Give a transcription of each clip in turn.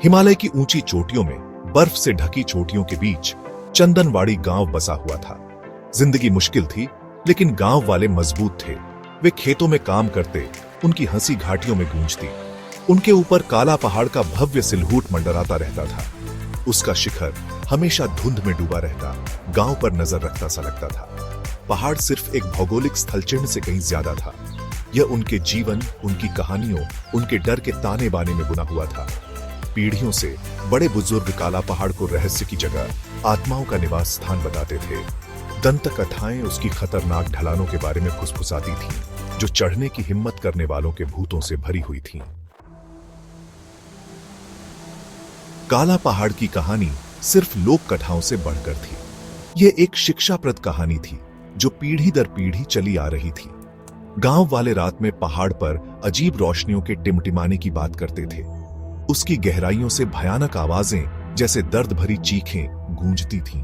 हिमालय की ऊंची चोटियों में बर्फ से ढकी चोटियों के बीच चंदनवाड़ी गांव बसा हुआ था। जिंदगी मुश्किल थी, लेकिन गांव वाले मजबूत थे। वे खेतों में काम करते, उनकी हंसी घाटियों में गूंजती। उनके ऊपर काला पहाड़ का भव्य सिलहूट मंडराता रहता था। उसका शिखर हमेशा धुंध में डूबा रहता, गांव पर नजर रखता सा लगता था। पहाड़ सिर्फ एक भौगोलिक स्थल चिन्ह से कहीं ज्यादा था। यह उनके जीवन, उनकी कहानियों, उनके डर के ताने बाने में बुना हुआ था। पीढ़ियों से बड़े बुजुर्ग काला पहाड़ को रहस्य की जगह, आत्माओं का निवास स्थान बताते थे। दंत कथाएं उसकी खतरनाक ढलानों के बारे में फुसफुसाती थीं, जो चढ़ने की हिम्मत करने वालों के भूतों से भरी हुई थीं। काला पहाड़ की कहानी सिर्फ लोक कथाओं से बढ़कर थी। यह एक शिक्षाप्रद कहानी थी, जो पीढ़ी दर पीढ़ी चली आ रही थी। गांव वाले रात में पहाड़ पर अजीब रोशनियों के टिमटिमाने की बात करते थे। उसकी गहराइयों से भयानक आवाजें, जैसे दर्द भरी चीखें, गूंजती थीं।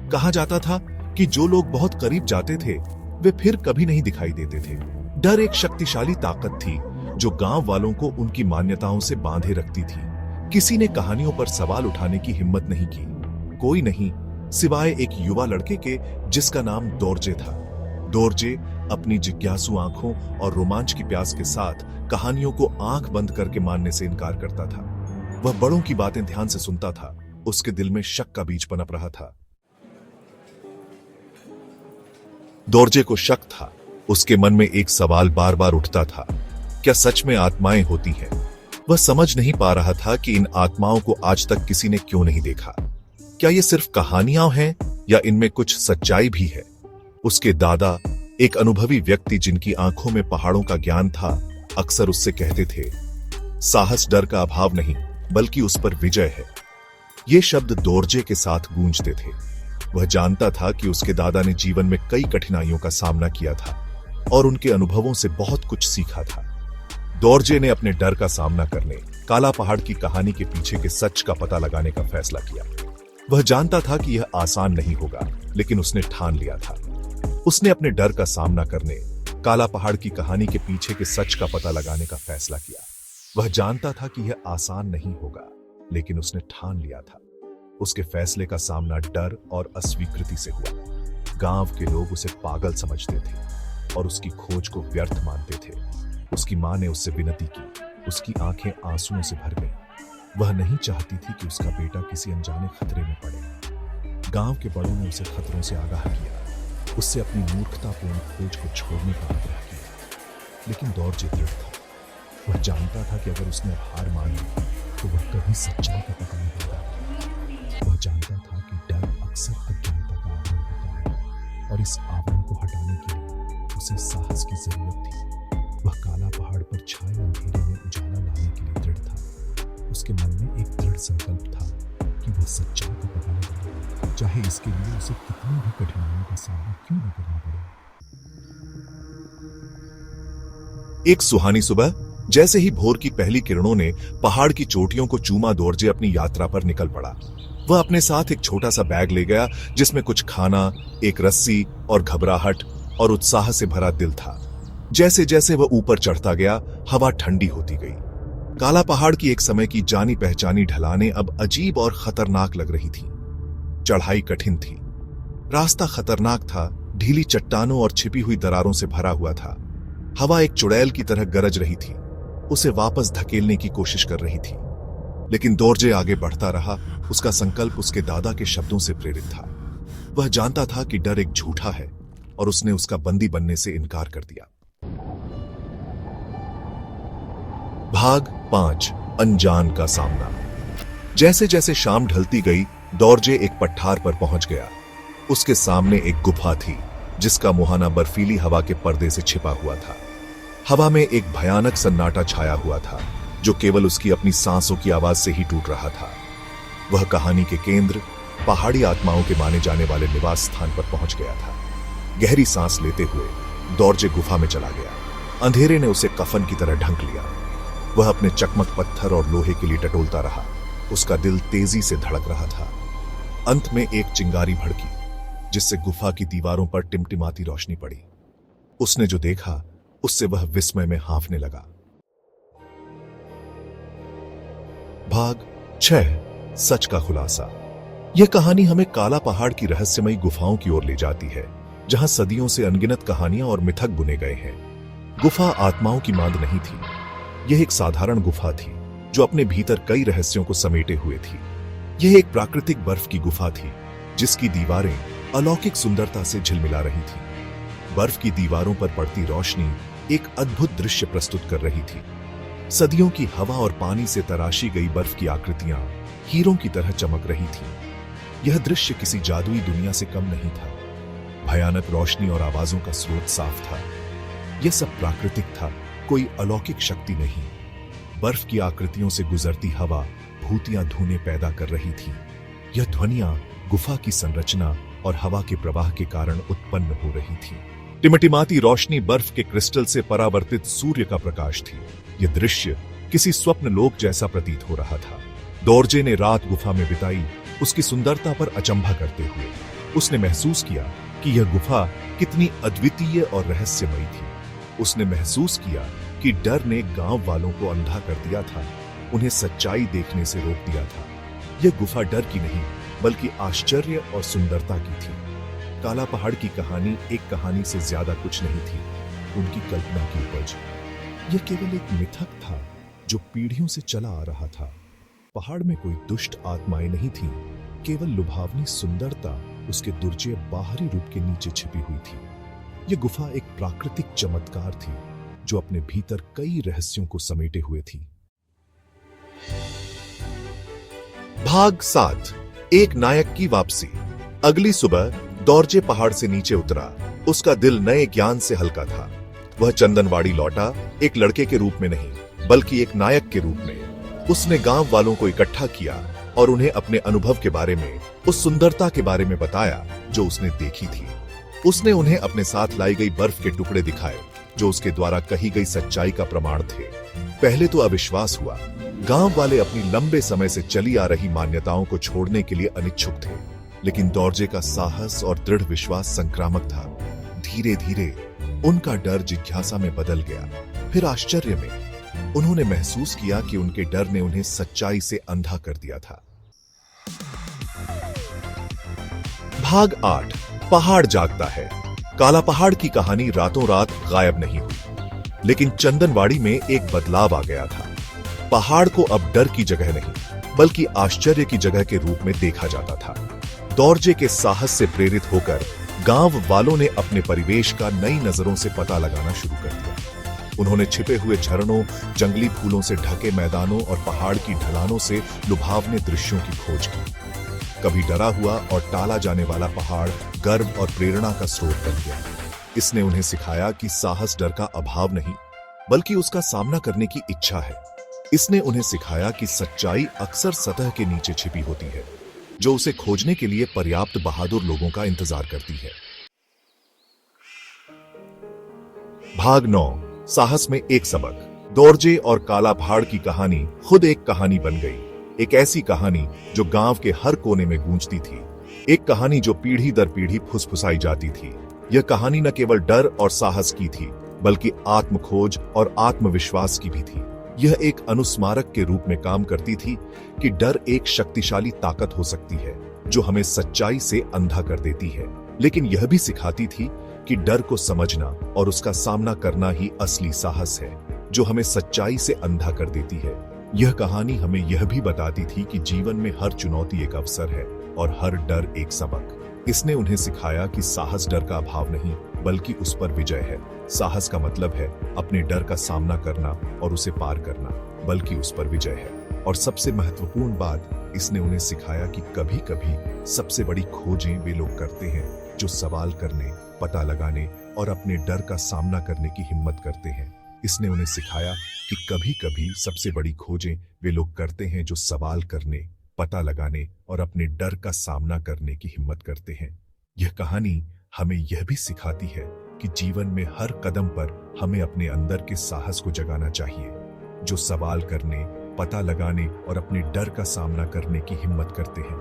कहा जाता था कि जो लोग बहुत करीब जाते थे, वे फिर कभी नहीं दिखाई देते थे। डर एक शक्तिशाली ताकत थी, जो गांव वालों को उनकी मान्यताओं से बांधे रखती थी। किसी ने कहानियों पर सवाल उठाने की हिम्मत नहीं की। कोई नहीं, सिवाय एक युवा लड़के के, जिसका नाम दोरजे था। दोरजे अपनी जिज्ञासु आंखों और रोमांच की प्यास के साथ कहानियों को आंख बंद करके मानने से इनकार करता था। वह बड़ों की बातें ध्यान से सुनता था। उसके दिल में शक का बीज पनप रहा था। दोरजे को शक था। उसके मन में एक सवाल बार बार उठता था, क्या सच में आत्माएं होती हैं? वह समझ नहीं पा रहा था कि इन आत्माओं को आज तक किसी ने क्यों नहीं देखा। क्या ये सिर्फ कहानियां हैं, या इनमें कुछ सच्चाई भी है? उसके दादा, एक अनुभवी व्यक्ति जिनकी आंखों में पहाड़ों का ज्ञान था, अक्सर उससे कहते थे, साहस डर का अभाव नहीं, बल्कि उस पर विजय है। ये शब्द दोरजे के साथ गूंजते थे। वह जानता था कि उसके दादा ने जीवन में कई कठिनाइयों का सामना किया था और उनके अनुभवों से बहुत कुछ सीखा था। दोरजे ने अपने डर का सामना करने, काला पहाड़ की कहानी के पीछे के सच का पता लगाने का फैसला किया। वह जानता था कि यह आसान नहीं होगा, लेकिन उसने ठान लिया था। उसने अपने डर का सामना करने, काला पहाड़ की कहानी के पीछे के सच का पता लगाने का फैसला किया। वह जानता था कि यह आसान नहीं होगा, लेकिन उसने ठान लिया था। उसके फैसले का सामना डर और अस्वीकृति से हुआ। गांव के लोग उसे पागल समझते थे और उसकी खोज को व्यर्थ मानते थे। उसकी मां ने उससे विनती की। उसकी आंखें आंसुओं से भर गईं। वह नहीं चाहती थी कि उसका बेटा किसी अनजाने खतरे में पड़े। गांव के बड़ों ने उसे खतरों से आगाह किया, उससे अपनी मूर्खतापूर्ण खोज को छोड़ने का आग्रह किया। लेकिन दोरजे दृढ़ था। वह जानता था कि अगर उसने हार मान ली तो वह कभी सच्चाई का पता नहीं पाएगा। वह जानता था कि डर अक्सर अज्ञानता का आवरण होता है, और इस आवरण को हटाने के लिए उसे साहस की जरूरत थी। वह काला पहाड़ पर छाए अंधेरे में उजाला लाने के लिए दृढ़ था। उसके मन में एक दृढ़ संकल्प था कि वह सच्चाई का पता लगाएगा, चाहे इसके लिए उसे कितनी भी कठिनाइयों का सामना क्यों न करना पड़े। एक सुहानी सुबह, जैसे ही भोर की पहली किरणों ने पहाड़ की चोटियों को चूमा, दोरजे अपनी यात्रा पर निकल पड़ा। वह अपने साथ एक छोटा सा बैग ले गया, जिसमें कुछ खाना, एक रस्सी और घबराहट और उत्साह से भरा दिल था। जैसे जैसे वह ऊपर चढ़ता गया, हवा ठंडी होती गई। काला पहाड़ की एक समय की जानी पहचानी ढलानें अब अजीब और खतरनाक लग रही थीं। चढ़ाई कठिन थी, रास्ता खतरनाक था, ढीली चट्टानों और छिपी हुई दरारों से भरा हुआ था। हवा एक चुड़ैल की तरह गरज रही थी, उसे वापस धकेलने की कोशिश कर रही थी। लेकिन दोरजे आगे बढ़ता रहा। उसका संकल्प उसके दादा के शब्दों से प्रेरित था। वह जानता था कि डर एक झूठा है, और उसने उसका बंदी बनने से इनकार कर दिया। भाग 5, अनजान का सामना। जैसे जैसे शाम ढलती गई, दोरजे एक पठार पर पहुंच गया। उसके सामने एक गुफा थी, जिसका मुहाना बर्फीली हवा के पर्दे से छिपा हुआ था। हवा में एक भयानक सन्नाटा छाया हुआ था, जो केवल उसकी अपनी सांसों की आवाज से ही टूट रहा था। वह कहानी के केंद्र, पहाड़ी आत्माओं के माने जाने वाले निवास स्थान पर पहुंच गया था। गहरी सांस लेते हुए दोरजे गुफा में चला गया। अंधेरे ने उसे कफन की तरह ढंक लिया। वह अपने चकमक पत्थर और लोहे के लिए टटोलता रहा। उसका दिल तेजी से धड़क रहा था। अंत में एक चिंगारी भड़की, जिससे गुफा की दीवारों पर टिमटिमाती रोशनी पड़ी। उसने जो देखा, उससे वह विस्मय में हाँफने लगा। भाग 6. सच का खुलासा। यह कहानी हमें काला पहाड़ की रहस्यमयी गुफाओं की ओर ले जाती है, जहां सदियों से अनगिनत कहानियां और मिथक बुने गए हैं। गुफा आत्माओं की मांद नहीं थी। यह एक साधारण गुफा थी जो अपने भीतर कई रहस्यों को समेटे हुए थी। यह एक प्राकृतिक बर्फ की गुफा थी जिसकी दीवारें अलौकिक सुंदरता से झिलमिला रही थी। बर्फ की दीवारों पर पड़ती रोशनी एक अद्भुत दृश्य प्रस्तुत कर रही थी। सदियों की हवा और पानी से तराशी गई बर्फ की आकृतियां हीरों की तरह चमक रही थी। यह दृश्य किसी जादुई दुनिया से कम नहीं था। भयानक रोशनी और आवाजों का स्रोत साफ था। यह सब प्राकृतिक था, कोई अलौकिक शक्ति नहीं। बर्फ की आकृतियों से गुजरती हवा भूतियां धुनें पैदा कर रही थी। यह ध्वनियां गुफा की संरचना और हवा के प्रवाह के कारण उत्पन्न हो रही थी। टिमटिमाती रोशनी बर्फ के क्रिस्टल से परावर्तित सूर्य का प्रकाश थी। यह दृश्य किसी स्वप्न लोक जैसा प्रतीत हो रहा था। दोर्जे ने रात गुफा में बिताई, उसकी सुंदरता पर अचंभा करते हुए। उसने महसूस किया कि यह गुफा कितनी अद्वितीय और रहस्यमयी थी। उसने महसूस किया कि डर ने गांव वालों को अंधा कर दिया था, उन्हें सच्चाई देखने से रोक दिया था। यह गुफा डर की नहीं बल्कि आश्चर्य और सुंदरता की थी। काला पहाड़ की कहानी एक कहानी से ज्यादा कुछ नहीं थी, उनकी कल्पना की उपज। यह केवल एक मिथक था जो पीढ़ियों से चला आ रहा था। पहाड़ में कोई दुष्ट आत्माएं नहीं थीं, केवल लुभावनी सुंदरता उसके दुर्जय बाहरी रूप के नीचे छिपी हुई थी। यह गुफा एक प्राकृतिक चमत्कार थी जो अपने भीतर कई रहस्यों को समेटे हुए थी। भाग 7। एक नायक की वापसी। अगली सुबह दोर्जे पहाड़ से नीचे उतरा। उसका दिल नए ज्ञान से हल्का था। वह चंदनवाड़ी लौटा, एक लड़के के रूप में नहीं बल्कि एक नायक के रूप में। उसने गांव वालों को इकट्ठा किया और उन्हें अपने अनुभव के बारे में, उस सुंदरता के बारे में बताया जो उसने देखी थी। उसने उन्हें अपने साथ लाई गई बर्फ के टुकड़े दिखाए जो उसके द्वारा कही गई सच्चाई का प्रमाण थे। पहले तो अविश्वास हुआ। गांव वाले अपनी लंबे समय से चली आ रही मान्यताओं को छोड़ने के लिए अनिच्छुक थे, लेकिन दोर्जे का साहस और दृढ़ विश्वास संक्रामक था। धीरे धीरे उनका डर जिज्ञासा में बदल गया, फिर आश्चर्य में। उन्होंने महसूस किया कि उनके डर ने उन्हें सच्चाई से अंधा कर दिया था। भाग 8। पहाड़ जागता है। काला पहाड़ की कहानी रातों रात गायब नहीं हुई, लेकिन चंदनवाड़ी में एक बदलाव आ गया था। पहाड़ को अब डर की जगह नहीं बल्कि आश्चर्य की जगह के रूप में देखा जाता था। दोर्जे के साहस से प्रेरित होकर गांव वालों ने अपने परिवेश का नई नजरों से पता लगाना शुरू कर दिया। उन्होंने छिपे हुए झरनों, जंगली फूलों से ढके मैदानों और पहाड़ की ढलानों से लुभावने दृश्यों की खोज की। कभी डरा हुआ और टाला जाने वाला पहाड़ गर्व और प्रेरणा का स्रोत बन गया। इसने उन्हें सिखाया कि साहस डर का अभाव नहीं बल्कि उसका सामना करने की इच्छा है। इसने उन्हें सिखाया कि सच्चाई अक्सर सतह के नीचे छिपी होती है, जो उसे खोजने के लिए पर्याप्त बहादुर लोगों का इंतजार करती है। भाग 9। साहस में एक सबक। दोर्जे और काला पहाड़ की कहानी खुद एक कहानी बन गई। एक ऐसी कहानी जो गांव के हर कोने में गूंजती थी। एक कहानी जो पीढ़ी दर पीढ़ी फुसफुसाई जाती थी। यह कहानी न केवल डर और साहस की थी बल्कि आत्मखोज और आत्मविश्वास की भी थी। यह एक अनुस्मारक के रूप में काम करती थी कि डर एक शक्तिशाली ताकत हो सकती है जो हमें सच्चाई से अंधा कर देती है, लेकिन यह भी सिखाती थी कि डर को समझना और उसका सामना करना ही असली साहस है जो हमें सच्चाई से अंधा कर देती है। यह कहानी हमें यह भी बताती थी कि जीवन में हर चुनौती एक अवसर है और हर डर एक सबक। इसने उन्हें सिखाया कि साहस डर का अभाव नहीं बल्कि उस पर विजय है। साहस का मतलब है अपने डर का सामना करना और उसे पार करना, बल्कि उस पर विजय है। और सबसे महत्वपूर्ण बात, इसने उन्हें सिखाया कि कभी कभी सबसे बड़ी खोजें वे लोग करते हैं जो सवाल करने, पता लगाने और अपने डर का सामना करने की हिम्मत करते हैं। इसने उन्हें सिखाया कि कभी कभी सबसे बड़ी खोजें वे लोग करते हैं जो सवाल करने, पता लगाने और अपने डर का सामना करने की हिम्मत करते हैं। यह कहानी हमें यह भी सिखाती है कि जीवन में हर कदम पर हमें अपने अंदर के साहस को जगाना चाहिए, जो सवाल करने, पता लगाने और अपने डर का सामना करने की हिम्मत करते हैं।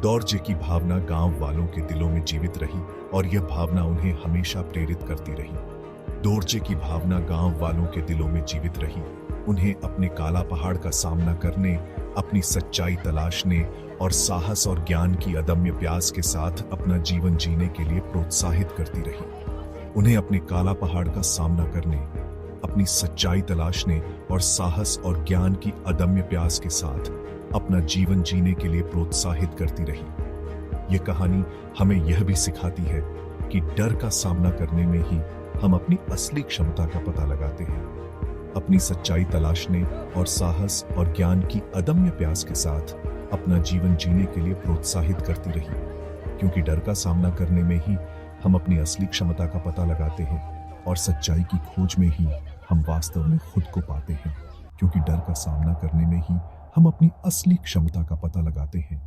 दोर्जे की भावना गांव वालों के दिलों में जीवित रही और यह भावना उन्हें हमेशा प्रेरित करती रही। दोर्जे की भावना गांव वालों के दिलों में जीवित रही, उन्हें अपने काला पहाड़ का सामना करने, अपनी सच्चाई तलाशने और साहस और ज्ञान की अदम्य प्यास के साथ अपना जीवन जीने के लिए प्रोत्साहित करती रही। उन्हें अपने काला पहाड़ का सामना करने, अपनी सच्चाई तलाशने और साहस और ज्ञान की अदम्य प्यास के साथ अपना जीवन जीने के लिए प्रोत्साहित करती रही। यह कहानी हमें यह भी सिखाती है कि डर का सामना करने में ही हम अपनी असली क्षमता का पता लगाते हैं। अपनी सच्चाई तलाशने और साहस और ज्ञान की अदम्य प्यास के साथ अपना जीवन जीने के लिए प्रोत्साहित करती रही, क्योंकि डर का सामना करने में ही हम अपनी असली क्षमता का पता लगाते हैं और सच्चाई की खोज में ही हम वास्तव में खुद को पाते हैं। क्योंकि डर का सामना करने में ही हम अपनी असली क्षमता का पता लगाते हैं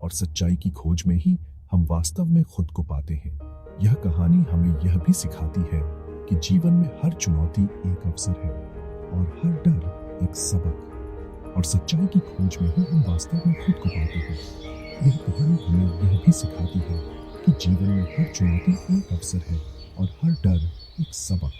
और सच्चाई की खोज में ही हम वास्तव में खुद को पाते हैं। यह कहानी हमें यह भी सिखाती है कि जीवन में हर चुनौती एक अवसर है और हर डर एक सबक, और सच्चाई की खोज में ही हम वास्तव में खुद को पाते हैं। यह कहानी हमें यह भी सिखाती है कि जीवन में हर चुनौती एक अवसर है और हर डर एक सबक।